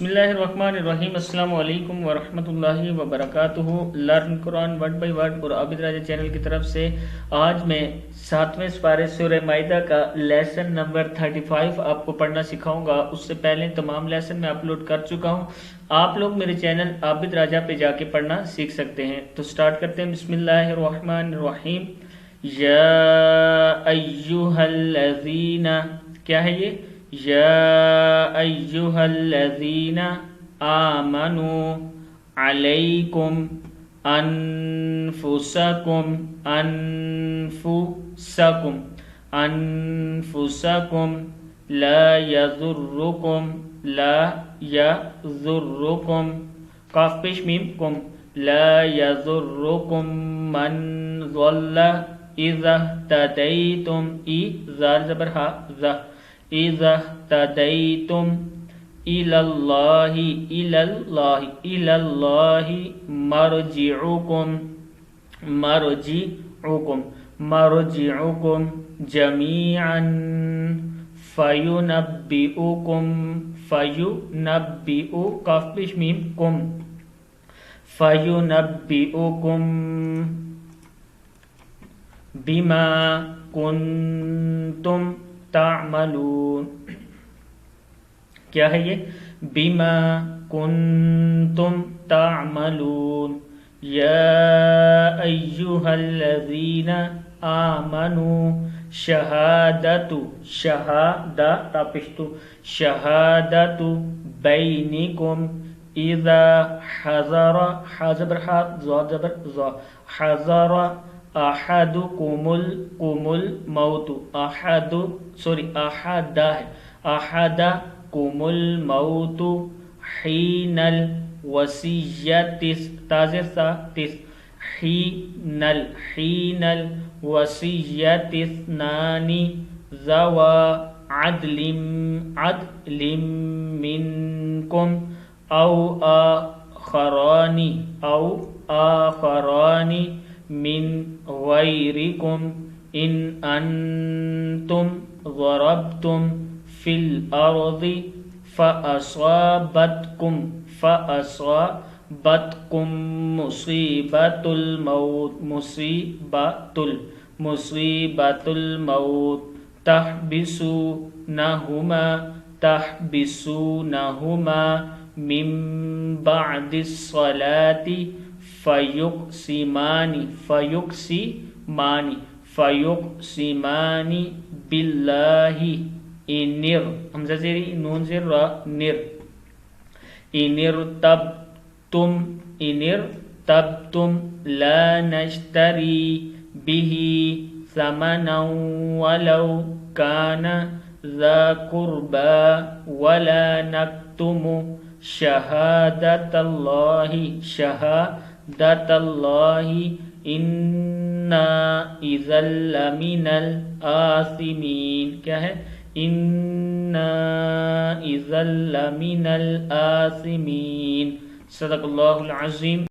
بسم اللہ الرحمن الرحیم۔ السلام علیکم ورحمۃ اللہ وبرکاتہ۔ Learn Quran word by word اور عابد راجہ چینل کی طرف سے آج میں 7ویں سپارے سورہ مائدہ کا لیسن نمبر 35 آپ کو پڑھنا سکھاؤں گا۔ اس سے پہلے تمام لیسن میں اپلوڈ کر چکا ہوں، آپ لوگ میرے چینل عابد راجہ پہ جا کے پڑھنا سیکھ سکتے ہیں۔ تو سٹارٹ کرتے ہیں۔ بسم اللہ الرحمن الرحیم۔ یا ایہا الذین، کیا ہے یہ؟ یا ایہا الذین آمنوا علیکم انفسکم انفسکم لا یضرکم قاف پیش میم کم لا یضرکم من ضل اذا اهتدیتم ای زال زبر ہا ذا اذا اهتدیتم الى اللہ مرجعکم جمیعا فینبئو قاف پیش میم کم فینبئکم بما کنتم تعملون۔ کیا ہے یہ؟ بما کنتم تعملون۔ یا ایہا الذین آمنوا شہادت شہادت بینکم اذا حضر حضر احدکم الموت احدکم الموت حین الوصیۃ حین الوصیۃ اثنان ذوا عدل منکم او آخران من غیرکم ان انتم ضربتم فی الارض فاصابتکم مصیبۃ الموت تحبسونہما من بعد الصلاة فیقسمان باللہ حمزہ زیری نون زیر را نر ان ارتبتم لا نشتری به ثمنا ولو كان ذا قربى ولا نكتم شهادة الله إنا إذا لمن الآثمين۔ کیا ہے؟ إنا إذا لمن الآثمين۔ صدق اللہ العظیم۔